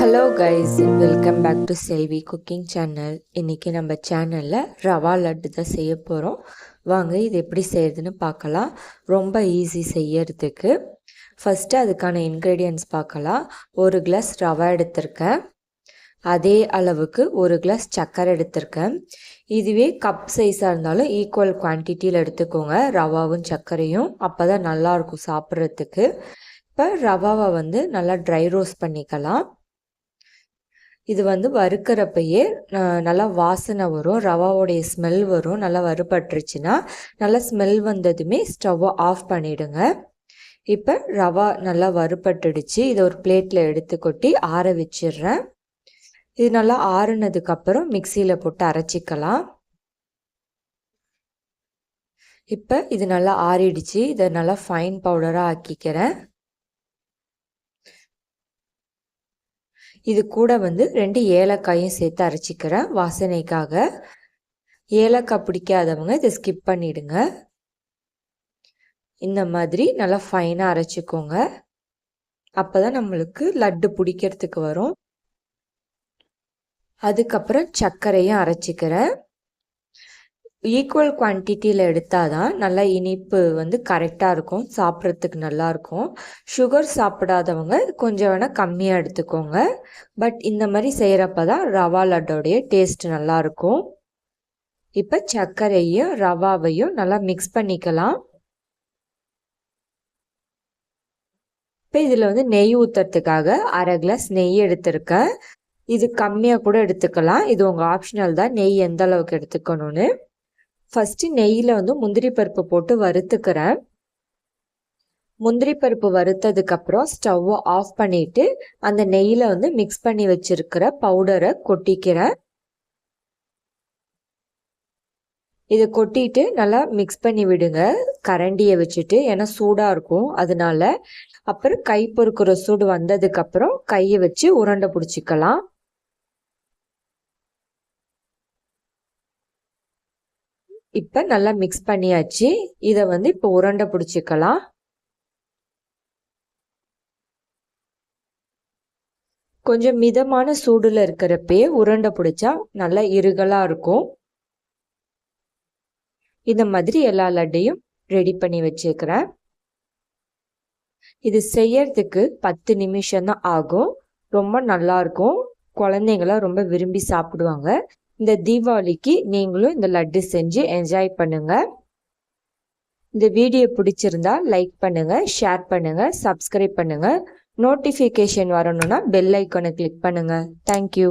Hello guys, welcome back to Selvi cooking channel. இன்றைக்கி நம்ம சேனலில் ரவா லட்டு தான் செய்ய போகிறோம். வாங்க இது எப்படி செய்யறதுன்னு பார்க்கலாம். ரொம்ப ஈஸி செய்யறதுக்கு. ஃபஸ்ட்டு அதுக்கான இன்க்ரீடியன்ட்ஸ் பார்க்கலாம். 1 கிளாஸ் ரவா எடுத்திருக்கேன். அதே அளவுக்கு 1 கிளாஸ் சர்க்கரை எடுத்திருக்கேன். இதுவே கப் சைஸாக இருந்தாலும் ஈக்குவல் குவான்டிட்டியில் எடுத்துக்கோங்க, ரவாவும் சர்க்கரையும். அப்போ தான் நல்லாயிருக்கும் சாப்பிட்றதுக்கு. இப்போ ரவாவை நல்லா ட்ரை ரோஸ்ட் பண்ணிக்கலாம். இது வறுக்கிறப்பயே நல்லா வாசனை வரும், ரவாவோடைய ஸ்மெல் வரும். நல்லா வறுபட்டுருச்சுன்னா நல்லா ஸ்மெல் வந்ததுமே ஸ்டவ்வை ஆஃப் பண்ணிவிடுங்க. இப்போ ரவா நல்லா வறுபட்டுடுச்சு. இதை ஒரு பிளேட்டில் எடுத்து கொட்டி ஆற வச்சிடுறேன். இது நல்லா ஆறுனதுக்கப்புறம் மிக்சியில் போட்டு அரைச்சிக்கலாம். இப்போ இது நல்லா ஆறிடுச்சு. இதை நல்லா ஃபைன் பவுடராக ஆக்கிக்கிறேன். இது கூட 2 ஏலக்காயும் சேர்த்து அரைச்சிக்கிறேன் வாசனைக்காக. ஏலக்காய் பிடிக்காதவங்க இதை ஸ்கிப் பண்ணிடுங்க. இந்த மாதிரி நல்லா ஃபைனாக அரைச்சிக்கோங்க. அப்போ தான் நம்மளுக்கு லட்டு பிடிக்கிறதுக்கு வரும். அதுக்கப்புறம் சர்க்கரையும் அரைச்சிக்கிறேன். ஈக்குவல் குவான்டிட்டியில் எடுத்தால் தான் நல்லா இனிப்பு கரெக்டாக இருக்கும், சாப்பிட்றதுக்கு நல்லாயிருக்கும். சுகர் சாப்பிடாதவங்க கொஞ்சம் வேணால் கம்மியாக எடுத்துக்கோங்க. பட் இந்த மாதிரி செய்கிறப்ப தான் ரவா லட்டோடைய டேஸ்ட் நல்லாயிருக்கும். இப்போ சர்க்கரையும் ரவாவையும் நல்லா மிக்ஸ் பண்ணிக்கலாம். இப்போ இதில் நெய் ஊற்றுறதுக்காக 1/2 கிளாஸ் நெய் எடுத்திருக்கேன். இது கம்மியாக கூட எடுத்துக்கலாம், இது உங்கள் ஆப்ஷனல் தான் நெய் எந்த அளவுக்கு எடுத்துக்கணும்னு. ஃபஸ்ட்டு நெய்யில் முந்திரி பருப்பு போட்டு வறுத்துக்கிறேன். முந்திரி பருப்பு வறுத்ததுக்கப்புறம் ஸ்டவ்வை ஆஃப் பண்ணிவிட்டு அந்த நெய்யில் மிக்ஸ் பண்ணி வச்சுருக்கிற பவுடரை கொட்டிக்கிறேன். இதை கொட்டிட்டு நல்லா மிக்ஸ் பண்ணி விடுங்க கரண்டியை வச்சுட்டு, ஏன்னா சூடாக இருக்கும் அதனால. அப்புறம் கை பொறுக்கிற சூடு வந்ததுக்கப்புறம் கையை வச்சு உருண்டை பிடிச்சிக்கலாம். இப்போ நல்லா மிக்ஸ் பண்ணியாச்சு. இதை இப்போ உருண்டை பிடிச்சிக்கலாம். கொஞ்சம் மிதமான சூடில் இருக்கிறப்பே உருண்டை பிடிச்சா நல்லா இறுகலாக இருக்கும். இந்த மாதிரி எல்லா லட்டையும் ரெடி பண்ணி வச்சுக்கிறேன். இது செய்யறதுக்கு 10 நிமிஷம் தான் ஆகும். ரொம்ப நல்லாயிருக்கும், குழந்தைங்களாம் ரொம்ப விரும்பி சாப்பிடுவாங்க. இந்த தீபாவளிக்கு நீங்களும் இந்த லட்டு செஞ்சு என்ஜாய் பண்ணுங்க. இந்த வீடியோ பிடிச்சிருந்தா லைக் பண்ணுங்க, ஷேர் பண்ணுங்க, சப்ஸ்கிரைப் பண்ணுங்க. நோட்டிஃபிகேஷன் வரணும்னா பெல் ஐக்கானை கிளிக் பண்ணுங்க. தேங்க்யூ.